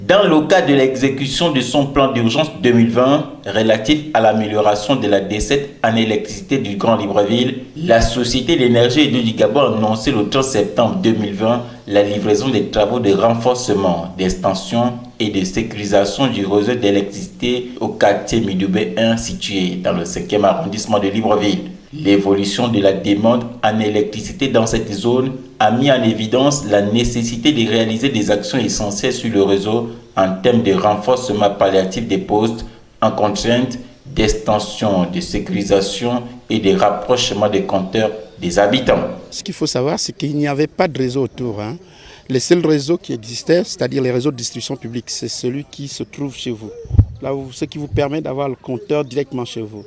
Dans le cadre de l'exécution de son plan d'urgence 2020 relatif à l'amélioration de la desserte en électricité du Grand Libreville, la Société d'énergie et d'eau du Gabon a annoncé le 30 septembre 2020 la livraison des travaux de renforcement, d'extension et de sécurisation du réseau d'électricité au quartier Midoubé 1 situé dans le 5e arrondissement de Libreville. L'évolution de la demande en électricité dans cette zone a mis en évidence la nécessité de réaliser des actions essentielles sur le réseau en termes de renforcement palliatif des postes, en contrainte d'extension, de sécurisation et de rapprochement des compteurs des habitants. Ce qu'il faut savoir, c'est qu'il n'y avait pas de réseau autour. Le seul réseau qui existait, c'est-à-dire les réseaux de distribution publique, c'est celui qui se trouve chez vous. Là où, ce qui vous permet d'avoir le compteur directement chez vous.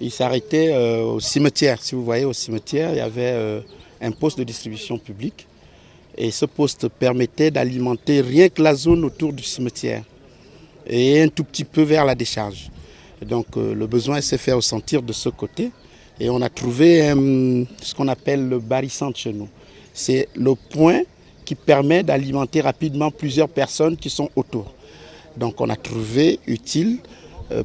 Il s'arrêtait au cimetière. Si vous voyez, au cimetière, il y avait un poste de distribution publique. Et ce poste permettait d'alimenter rien que la zone autour du cimetière et un tout petit peu vers la décharge. Et donc le besoin s'est fait ressentir de ce côté. Et on a trouvé ce qu'on appelle le barycentre chez nous. C'est le point qui permet d'alimenter rapidement plusieurs personnes qui sont autour. Donc on a trouvé utile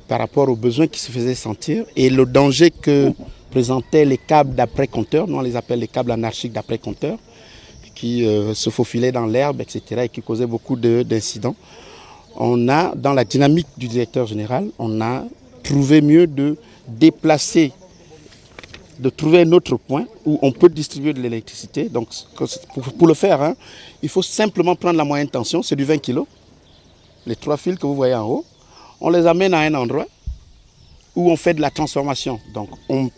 par rapport aux besoins qui se faisaient sentir et le danger que présentaient les câbles d'après-compteur, nous on les appelle les câbles anarchiques d'après-compteur, qui se faufilaient dans l'herbe, etc. et qui causaient beaucoup d'incidents. On a, dans la dynamique du directeur général, on a trouvé mieux de déplacer, de trouver un autre point où on peut distribuer de l'électricité. Donc pour le faire, il faut simplement prendre la moyenne tension, c'est du 20 kg. Les 3 fils que vous voyez en haut, on les amène à un endroit où on fait de la transformation. Donc on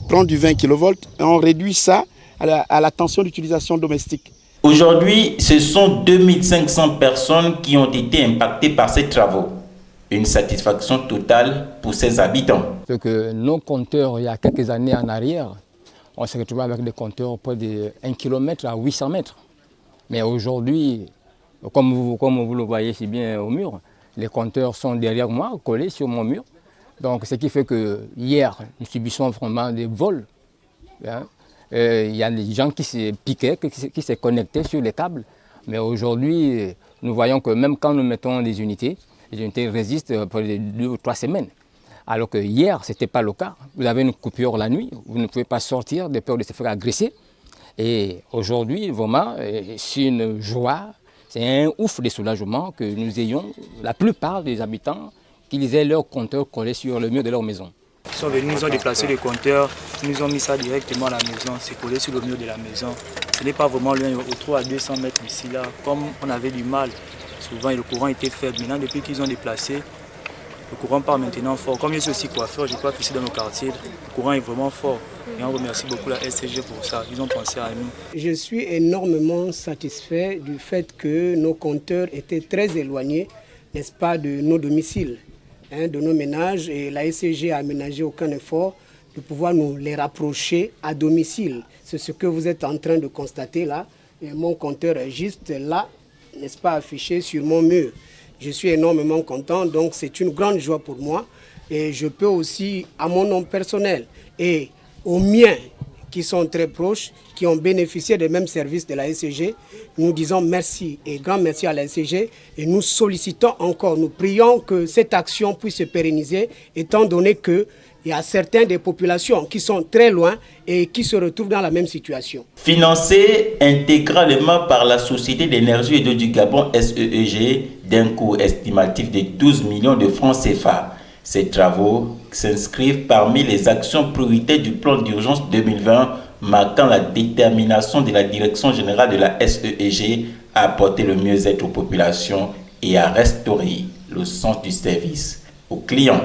prend du 20 kV et on réduit ça à la tension d'utilisation domestique. Aujourd'hui, ce sont 2500 personnes qui ont été impactées par ces travaux. Une satisfaction totale pour ses habitants. Parce que nos compteurs, il y a quelques années en arrière, on s'est retrouvé avec des compteurs près de 1 km à 800 mètres. Mais aujourd'hui, comme vous le voyez si bien au mur, les compteurs sont derrière moi, collés sur mon mur. Donc, ce qui fait que hier, nous subissons vraiment des vols. Il y a des gens qui se piquaient, qui se connectaient sur les câbles. Mais aujourd'hui, nous voyons que même quand nous mettons des unités, les unités résistent pour 2 ou 3 semaines. Alors que hier, ce n'était pas le cas. Vous avez une coupure la nuit, vous ne pouvez pas sortir de peur de se faire agresser. Et aujourd'hui, vraiment, c'est une joie. C'est un ouf de soulagement que nous ayons, la plupart des habitants, qu'ils aient leur compteur collé sur le mur de leur maison. Ils sont venus, nous ont déplacé les compteurs, ils nous ont mis ça directement à la maison, c'est collé sur le mur de la maison. Ce n'est pas vraiment loin, autour à 200 mètres d'ici là. Comme on avait du mal, souvent le courant était faible. Maintenant, depuis qu'ils ont déplacé, le courant part maintenant fort. Comme je suis aussi coiffeur, je crois qu'ici dans nos quartiers, le courant est vraiment fort. Et on remercie beaucoup la SCG pour ça, ils ont pensé à nous. Je suis énormément satisfait du fait que nos compteurs étaient très éloignés, n'est-ce pas, de nos domiciles, de nos ménages. Et la SCG a aménagé aucun effort de pouvoir nous les rapprocher à domicile. C'est ce que vous êtes en train de constater là. Et mon compteur est juste là, n'est-ce pas, affiché sur mon mur. Je suis énormément content, donc c'est une grande joie pour moi. Et je peux aussi, à mon nom personnel et aux miens qui sont très proches, qui ont bénéficié des mêmes services de la SCG, nous disons merci et grand merci à la SCG et nous sollicitons encore, nous prions que cette action puisse se pérenniser étant donné qu'il y a certaines des populations qui sont très loin et qui se retrouvent dans la même situation. Financé intégralement par la Société d'énergie et d'eau du Gabon SEEG d'un coût estimatif de 12 millions de francs CFA. Ces travaux s'inscrivent parmi les actions prioritaires du plan d'urgence 2020, marquant la détermination de la direction générale de la SEEG à apporter le mieux-être aux populations et à restaurer le sens du service aux clients.